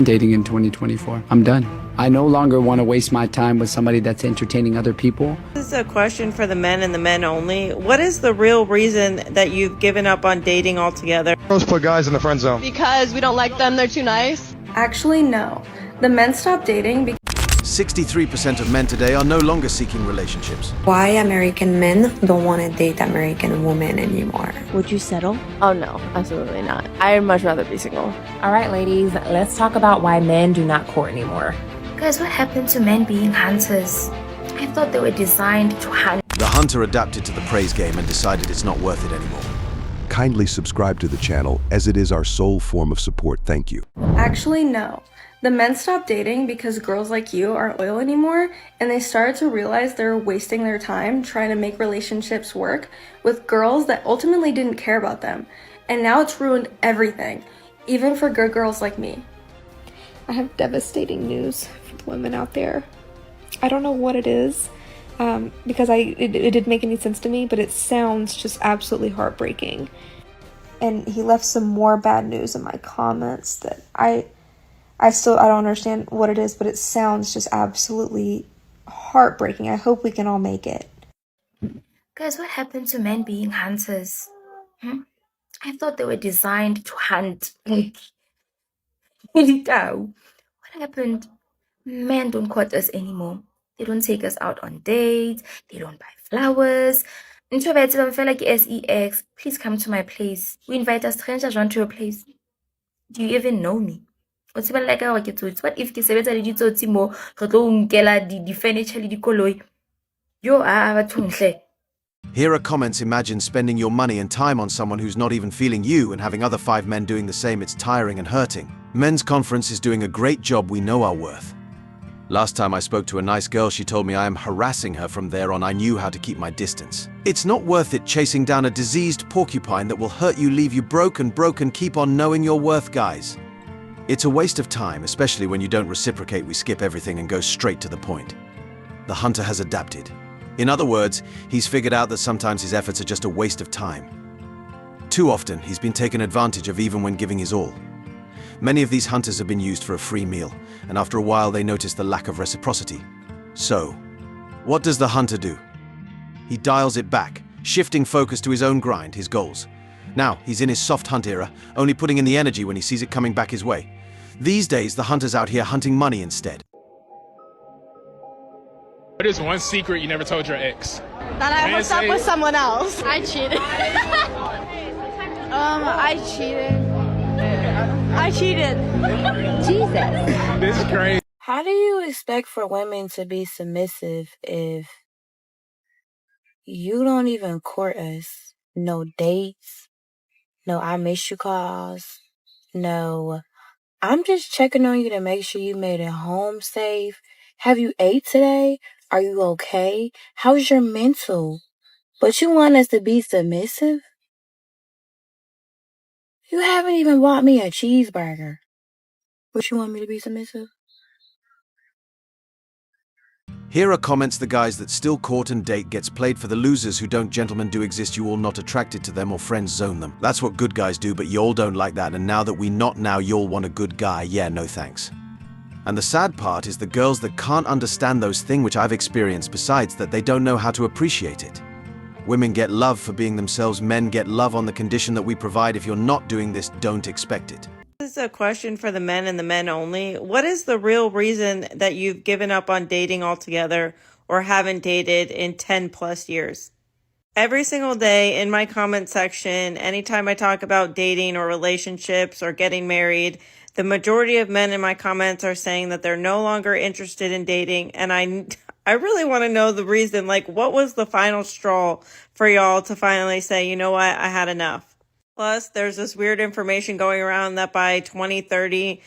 Dating in 2024. I'm done. I no longer want to waste my time with somebody that's entertaining other people. This is a question for the men and the men only. What is the real reason that you've given up on dating altogether? Girls put guys in the friend zone. Because we don't like them, they're too nice. Actually, no. The men stopped dating because 63% of men today are no longer seeking relationships. Why American men don't want to date American women anymore? Would you settle? Oh no, absolutely not. I'd much rather be single. All right, ladies, let's talk about why men do not court anymore. Guys, what happened to men being hunters? I thought they were designed to hunt. The hunter adapted to the praise game and decided it's not worth it anymore. Kindly subscribe to the channel, as it is our sole form of support. Thank you. actually, no. The men stopped dating because girls like you aren't loyal anymore, and they started to realize they were wasting their time trying to make relationships work with girls that ultimately didn't care about them. And now it's ruined everything, even for good girls like me. I have devastating news for the women out there. I don't know what it is, because it didn't make any sense to me, but it sounds just absolutely heartbreaking. And he left some more bad news in my comments that I don't understand what it is, but it sounds just absolutely heartbreaking. I hope we can all make it. Guys, what happened to men being hunters? I thought they were designed to hunt. What happened? Men don't court us anymore. They don't take us out on dates. They don't buy flowers. Until I feel like SEX, please come to my place. We invite a stranger around to your place. Do you even know me? What if ke sebetsa le ditsotsi mo re tlo nkela di furniture le dikoloi? Yo bathong hle. Here are comments. Imagine spending your money and time on someone who's not even feeling you and having other 5 men doing the same. It's tiring and hurting. Men's Conference is doing a great job. We know our worth. Last time I spoke to a nice girl, she told me I am harassing her. From there on, I knew how to keep my distance. It's not worth it chasing down a diseased porcupine that will hurt you, leave you broken. Keep on knowing your worth, guys. It's a waste of time, especially when you don't reciprocate. We skip everything and go straight to the point. The hunter has adapted. In other words, he's figured out that sometimes his efforts are just a waste of time. Too often, he's been taken advantage of even when giving his all. Many of these hunters have been used for a free meal, and after a while they notice the lack of reciprocity. So, what does the hunter do? He dials it back, shifting focus to his own grind, his goals. Now, he's in his soft hunt era, only putting in the energy when he sees it coming back his way. These days, the hunter's out here hunting money instead. What is one secret you never told your ex? That I hooked up with someone else. I cheated. I cheated. Jesus. This is crazy. How do you expect for women to be submissive if you don't even court us? No dates, no I miss you calls, no I'm just checking on you to make sure you made it home safe. Have you ate today? Are you okay? How's your mental? But you want us to be submissive? You haven't even bought me a cheeseburger. But you want me to be submissive? Here are comments. The guys that still court and date gets played for the losers who don't. Gentlemen do exist. You all not attracted to them or friends zone them. That's what good guys do, but y'all don't like that. And now that we not now, y'all want a good guy. Yeah, no thanks. And the sad part is the girls that can't understand those things which I've experienced, besides that they don't know how to appreciate it. Women get love for being themselves. Men get love on the condition that we provide. If you're not doing this, don't expect it. This is a question for the men and the men only. What is the real reason that you've given up on dating altogether or haven't dated in 10 plus years? Every single day in my comment section, anytime I talk about dating or relationships or getting married, the majority of men in my comments are saying that they're no longer interested in dating. And I really want to know the reason. Like, what was the final straw for y'all to finally say, you know what, I had enough? Plus, there's this weird information going around that by 2030,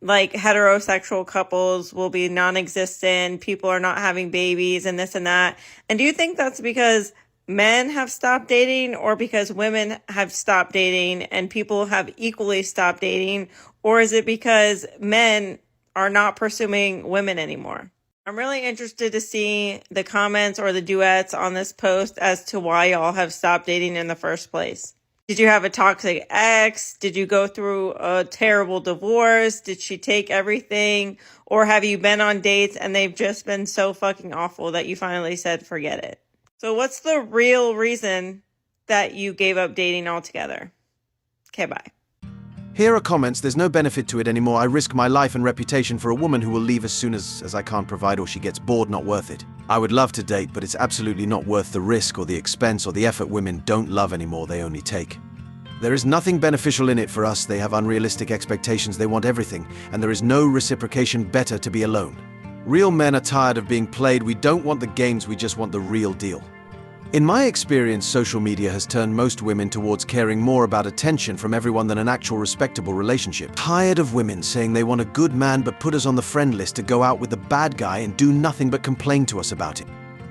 like, heterosexual couples will be non-existent, people are not having babies and this and that. And do you think that's because men have stopped dating, or because women have stopped dating and people have equally stopped dating? Or is it because men are not pursuing women anymore? I'm really interested to see the comments or the duets on this post as to why y'all have stopped dating in the first place. Did you have a toxic ex? Did you go through a terrible divorce? Did she take everything? Or have you been on dates and they've just been so fucking awful that you finally said, forget it? So what's the real reason that you gave up dating altogether? Okay, bye. Here are comments. There's no benefit to it anymore. I risk my life and reputation for a woman who will leave as soon as I can't provide, or she gets bored. Not worth it. I would love to date, but it's absolutely not worth the risk or the expense or the effort. Women don't love anymore, they only take. There is nothing beneficial in it for us. They have unrealistic expectations. They want everything, and there is no reciprocation. Better to be alone. Real men are tired of being played. We don't want the games, we just want the real deal. In my experience, social media has turned most women towards caring more about attention from everyone than an actual respectable relationship. Tired of women saying they want a good man but put us on the friend list to go out with the bad guy and do nothing but complain to us about it.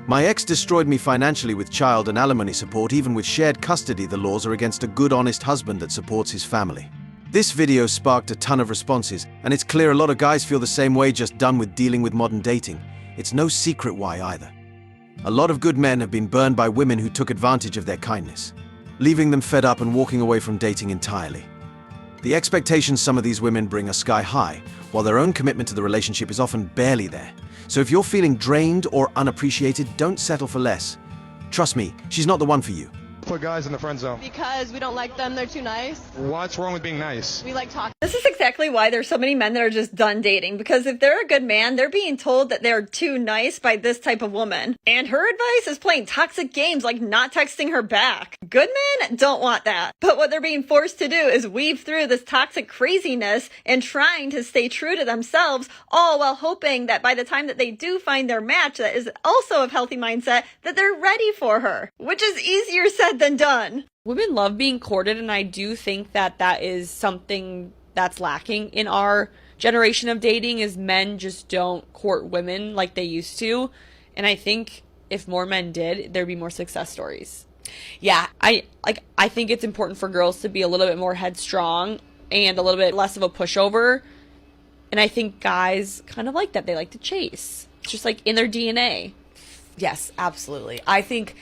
My ex destroyed me financially with child and alimony support. Even with shared custody, the laws are against a good, honest husband that supports his family. This video sparked a ton of responses, and it's clear a lot of guys feel the same way, just done with dealing with modern dating. It's no secret why either. A lot of good men have been burned by women who took advantage of their kindness, leaving them fed up and walking away from dating entirely. The expectations some of these women bring are sky high, while their own commitment to the relationship is often barely there. So if you're feeling drained or unappreciated, don't settle for less. Trust me, she's not the one for you. Put guys in the friend zone. Because we don't like them, they're too nice. What's wrong with being nice? We like talking. This is exactly why there's so many men that are just done dating, because if they're a good man, they're being told that they're too nice by this type of woman. And her advice is playing toxic games like not texting her back. Good men don't want that. But what they're being forced to do is weave through this toxic craziness and trying to stay true to themselves, all while hoping that by the time that they do find their match that is also of healthy mindset, that they're ready for her, which is easier said than done. Women love being courted, and I do think that that is something that's lacking in our generation of dating, is men just don't court women like they used to. And I think if more men did, there'd be more success stories. Yeah, I think it's important for girls to be a little bit more headstrong and a little bit less of a pushover. And I think guys kind of like that. They like to chase. It's just like in their DNA. Yes, absolutely. I think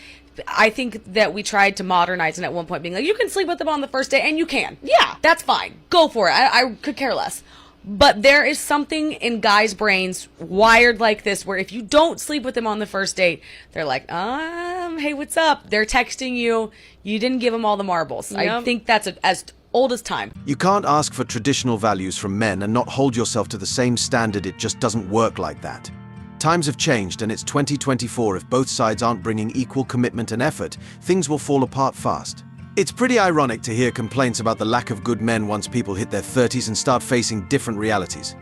that we tried to modernize, and at one point being like, you can sleep with them on the first day, and you can. Yeah, that's fine. Go for it. I could care less. But there is something in guys' brains wired like this, where if you don't sleep with them on the first date, they're like, hey, what's up? They're texting you. You didn't give them all the marbles. Yep. I think that's as old as time. You can't ask for traditional values from men and not hold yourself to the same standard. It just doesn't work like that. Times have changed, and it's 2024. If both sides aren't bringing equal commitment and effort, things will fall apart fast. It's pretty ironic to hear complaints about the lack of good men once people hit their 30s and start facing different realities.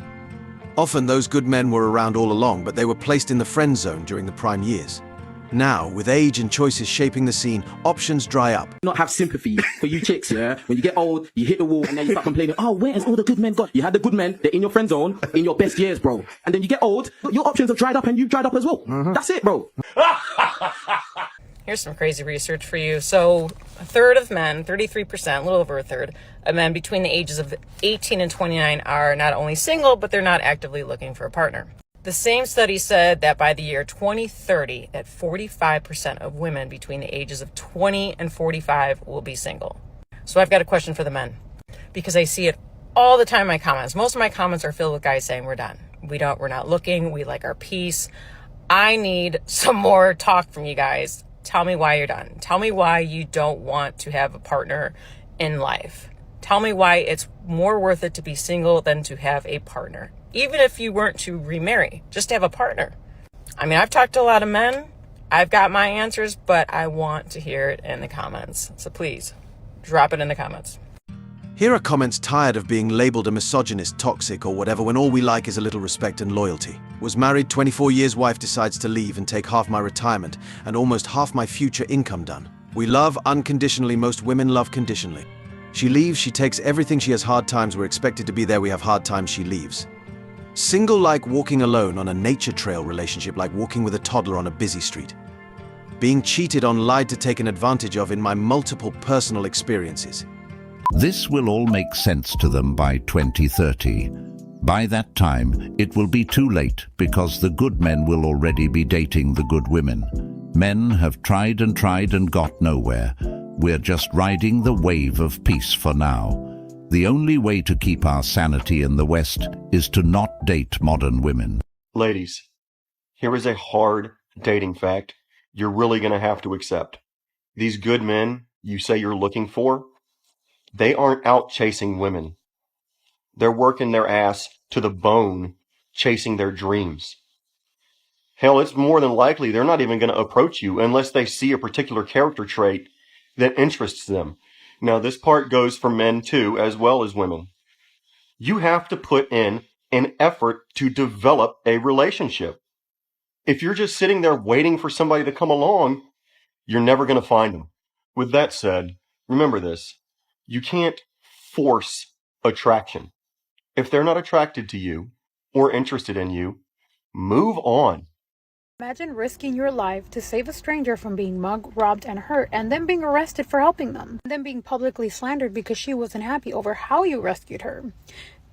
Often those good men were around all along, but they were placed in the friend zone during the prime years. Now, with age and choices shaping the scene, options dry up. Not have sympathy for you chicks, yeah? When you get old, you hit the wall and then you start complaining, oh, where has all the good men gone? You had the good men, they're in your friend zone, in your best years, bro. And then you get old, your options have dried up and you've dried up as well. That's it, bro. Here's some crazy research for you. So, a third of men, 33%, a little over a third, of men between the ages of 18 and 29 are not only single, but they're not actively looking for a partner. The same study said that by the year 2030, that 45% of women between the ages of 20 and 45 will be single. So I've got a question for the men, because I see it all the time in my comments. Most of my comments are filled with guys saying we're done. We're not looking. We like our peace. I need some more talk from you guys. Tell me why you're done. Tell me why you don't want to have a partner in life. Tell me why it's more worth it to be single than to have a partner. Even if you weren't to remarry, just to have a partner. I mean, I've talked to a lot of men. I've got my answers, but I want to hear it in the comments. So please, drop it in the comments. Here are comments tired of being labeled a misogynist, toxic, or whatever when all we like is a little respect and loyalty. Was married, 24 years, wife decides to leave and take half my retirement and almost half my future income done. We love unconditionally, most women love conditionally. She leaves, she takes everything, she has hard times, we're expected to be there, we have hard times, she leaves. Single like walking alone on a nature trail, relationship like walking with a toddler on a busy street. Being cheated on, lied to, taken advantage of in my multiple personal experiences. This will all make sense to them by 2030. By that time, it will be too late because the good men will already be dating the good women. Men have tried and got nowhere. We're just riding the wave of peace for now. The only way to keep our sanity in the West is to not date modern women. Ladies, here is a hard dating fact you're really going to have to accept. These good men you say you're looking for, they aren't out chasing women. They're working their ass to the bone, chasing their dreams. Hell, it's more than likely they're not even going to approach you unless they see a particular character trait that interests them. Now, this part goes for men too, as well as women. You have to put in an effort to develop a relationship. If you're just sitting there waiting for somebody to come along, you're never going to find them. With that said, remember this. You can't force attraction. If they're not attracted to you or interested in you, move on. Imagine risking your life to save a stranger from being mugged, robbed, and hurt, and then being arrested for helping them, and then being publicly slandered because she wasn't happy over how you rescued her.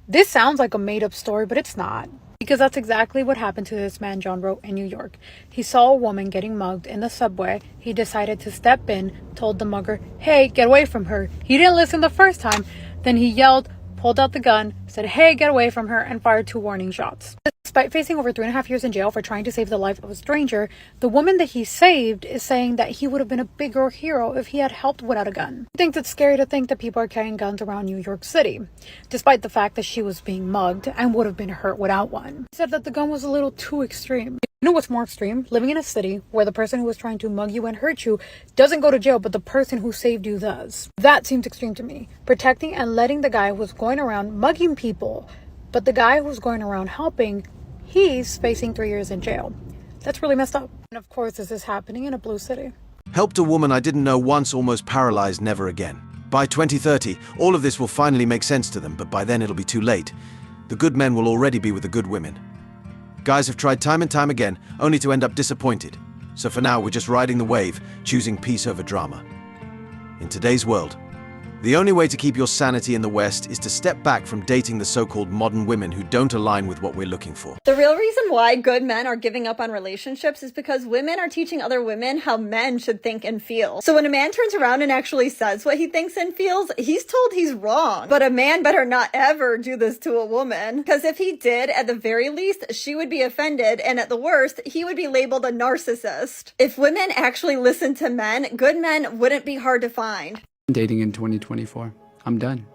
This sounds like a made-up story, but it's not. Because that's exactly what happened to this man John wrote in New York. He saw a woman getting mugged in the subway. He decided to step in, told the mugger, "Hey, get away from her." He didn't listen the first time. Then he yelled, pulled out the gun, said, "Hey, get away from her," and fired 2 warning shots. Despite facing over 3.5 years in jail for trying to save the life of a stranger, the woman that he saved is saying that he would have been a bigger hero if he had helped without a gun. He thinks it's scary to think that people are carrying guns around New York City, despite the fact that she was being mugged and would have been hurt without one. He said that the gun was a little too extreme. You know what's more extreme? Living in a city where the person who was trying to mug you and hurt you doesn't go to jail, but the person who saved you does. That seems extreme to me. Protecting and letting the guy who was going around mugging people, but the guy who's going around helping, he's facing 3 years in jail. That's really messed up. And of course, this is happening in a blue city. Helped a woman I didn't know once, almost paralyzed, never again. By 2030, all of this will finally make sense to them, but by then it'll be too late. The good men will already be with the good women. Guys have tried time and time again, only to end up disappointed. So for now, we're just riding the wave, choosing peace over drama. In today's world, the only way to keep your sanity in the West is to step back from dating the so-called modern women who don't align with what we're looking for. The real reason why good men are giving up on relationships is because women are teaching other women how men should think and feel. So when a man turns around and actually says what he thinks and feels, he's told he's wrong. But a man better not ever do this to a woman, because if he did, at the very least, she would be offended, and at the worst, he would be labeled a narcissist. If women actually listened to men, good men wouldn't be hard to find. Dating in 2024. I'm done.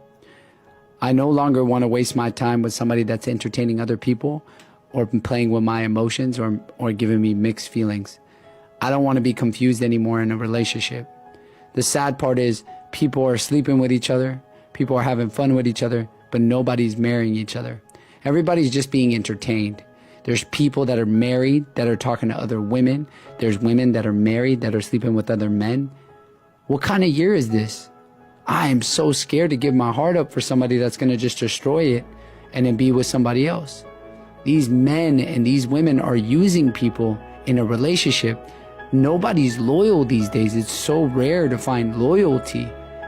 I no longer want to waste my time with somebody that's entertaining other people or playing with my emotions or giving me mixed feelings. I don't want to be confused anymore in a relationship. The sad part is people are sleeping with each other, people are having fun with each other, but nobody's marrying each other. Everybody's just being entertained. There's people that are married that are talking to other women. There's women that are married that are sleeping with other men. What kind of year is this? I am so scared to give my heart up for somebody that's going to just destroy it and then be with somebody else. These men and these women are using people in a relationship. Nobody's loyal these days. It's so rare to find loyalty.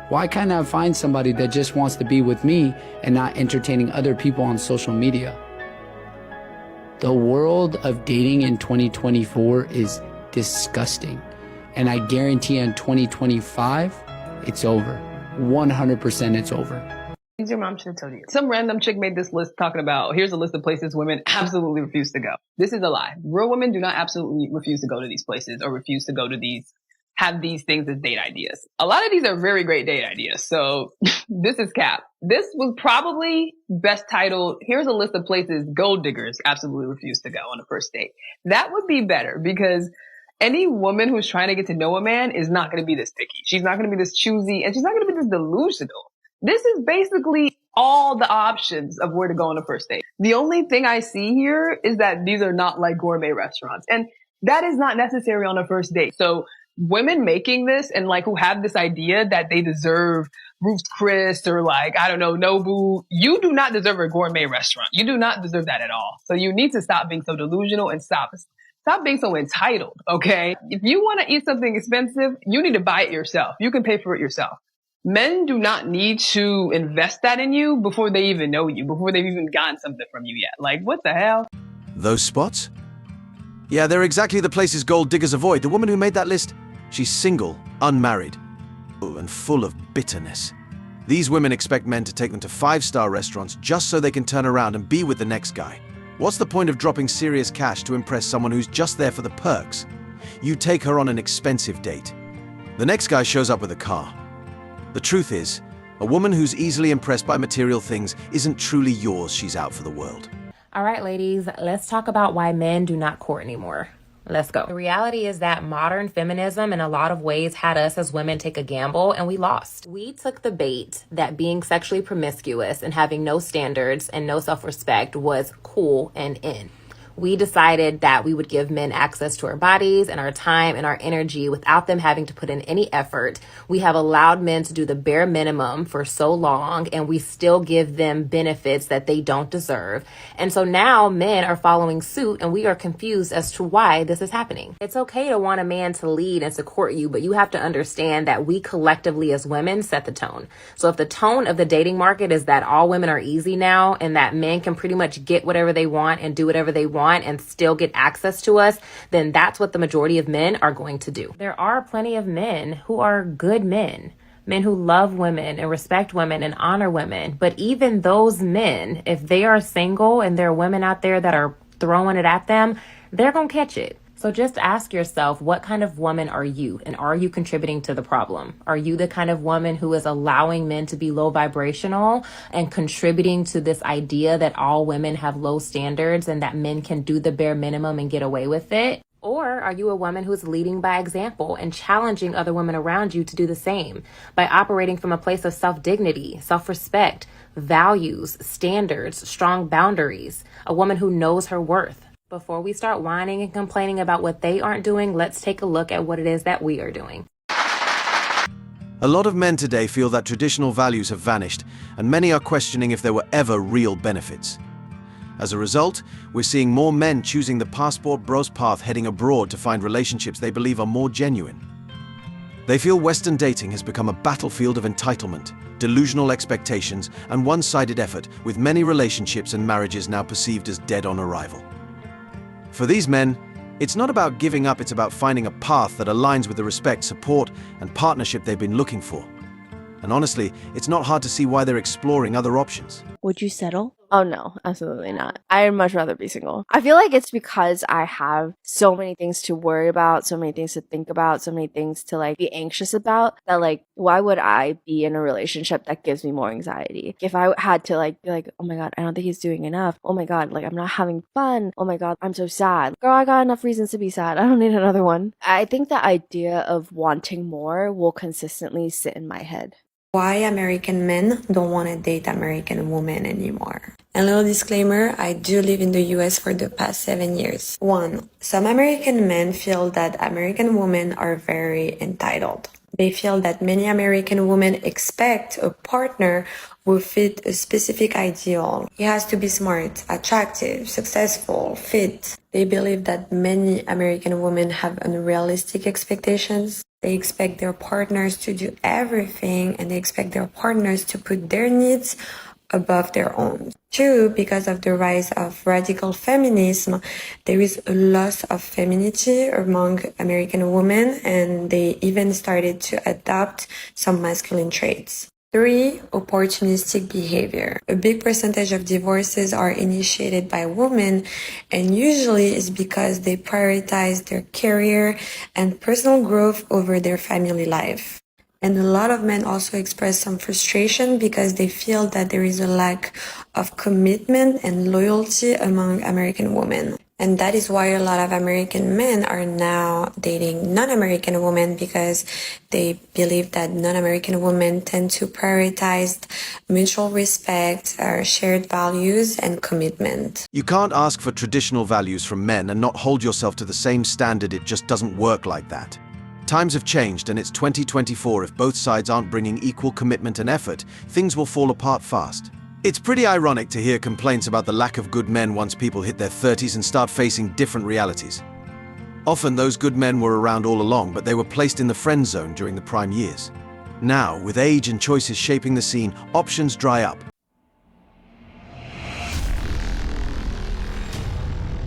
Why can't I find somebody that just wants to be with me and not entertaining other people on social media? The world of dating in 2024 is disgusting. And I guarantee in 2025, it's over. 100% it's over. Your mom should have told you. Some random chick made this list talking about, here's a list of places women absolutely refuse to go. This is a lie. Real women do not absolutely refuse to go to these places or refuse to go to have these things as date ideas. A lot of these are very great date ideas. So this is cap. This was probably best titled, here's a list of places gold diggers absolutely refuse to go on a first date. That would be better because any woman who's trying to get to know a man is not going to be this picky. She's not going to be this choosy, and she's not going to be this delusional. This is basically all the options of where to go on a first date. The only thing I see here is that these are not like gourmet restaurants, and that is not necessary on a first date. So women making this and like who have this idea that they deserve Ruth's Chris or like, I don't know, Nobu, you do not deserve a gourmet restaurant. You do not deserve that at all. So you need to stop being so delusional and stop being so entitled, okay? If you want to eat something expensive, you need to buy it yourself. You can pay for it yourself. Men do not need to invest that in you before they even know you, before they've even gotten something from you yet. Like, what the hell? Those spots? Yeah, they're exactly the places gold diggers avoid. The woman who made that list, she's single, unmarried. and full of bitterness. These women expect men to take them to 5-star restaurants just so they can turn around and be with the next guy. What's the point of dropping serious cash to impress someone who's just there for the perks? You take her on an expensive date. The next guy shows up with a car. The truth is, a woman who's easily impressed by material things isn't truly yours. She's out for the world. All right, ladies, let's talk about why men do not court anymore. Let's go. The reality is that modern feminism in a lot of ways had us as women take a gamble, and we lost. We took the bait that being sexually promiscuous and having no standards and no self-respect was cool and in. We decided that we would give men access to our bodies and our time and our energy without them having to put in any effort. We have allowed men to do the bare minimum for so long, and we still give them benefits that they don't deserve. And so now men are following suit, and we are confused as to why this is happening. It's okay to want a man to lead and to court you, but you have to understand that we collectively as women set the tone. So if the tone of the dating market is that all women are easy now and that men can pretty much get whatever they want and do whatever they want and still get access to us, then that's what the majority of men are going to do. There are plenty of men who are good men who love women and respect women and honor women. But even those men, if they are single and there are women out there that are throwing it at them, they're going to catch it. So just ask yourself, what kind of woman are you? And are you contributing to the problem? Are you the kind of woman who is allowing men to be low vibrational and contributing to this idea that all women have low standards and that men can do the bare minimum and get away with it? Or are you a woman who's leading by example and challenging other women around you to do the same by operating from a place of self-dignity, self-respect, values, standards, strong boundaries, a woman who knows her worth? Before we start whining and complaining about what they aren't doing, let's take a look at what it is that we are doing. A lot of men today feel that traditional values have vanished, and many are questioning if there were ever real benefits. As a result, we're seeing more men choosing the passport bros path, heading abroad to find relationships they believe are more genuine. They feel Western dating has become a battlefield of entitlement, delusional expectations, and one-sided effort, with many relationships and marriages now perceived as dead on arrival. For these men, it's not about giving up, it's about finding a path that aligns with the respect, support, and partnership they've been looking for. And honestly, it's not hard to see why they're exploring other options. Would you settle? Oh no, absolutely not. I'd much rather be single. I feel like it's because I have so many things to worry about, so many things to think about, so many things to like be anxious about that like, why would I be in a relationship that gives me more anxiety? If I had to like be like, oh my God, I don't think he's doing enough. Oh my God, like I'm not having fun. Oh my God, I'm so sad. Girl, I got enough reasons to be sad. I don't need another one. I think the idea of wanting more will consistently sit in my head. Why American men don't want to date American women anymore. A little disclaimer, I do live in the US for the past 7 years. 1. Some American men feel that American women are very entitled. They feel that many American women expect a partner who fit a specific ideal. He has to be smart, attractive, successful, fit. They believe that many American women have unrealistic expectations. They expect their partners to do everything, and they expect their partners to put their needs above their own. 2, because of the rise of radical feminism, there is a loss of femininity among American women, and they even started to adopt some masculine traits. 3, opportunistic behavior. A big percentage of divorces are initiated by women, and usually it's because they prioritize their career and personal growth over their family life. And a lot of men also express some frustration because they feel that there is a lack of commitment and loyalty among American women. And that is why a lot of American men are now dating non-American women, because they believe that non-American women tend to prioritize mutual respect, shared values, and commitment. You can't ask for traditional values from men and not hold yourself to the same standard. It just doesn't work like that. Times have changed, and it's 2024. If both sides aren't bringing equal commitment and effort, things will fall apart fast. It's pretty ironic to hear complaints about the lack of good men once people hit their 30s and start facing different realities. Often those good men were around all along, but they were placed in the friend zone during the prime years. Now, with age and choices shaping the scene, options dry up,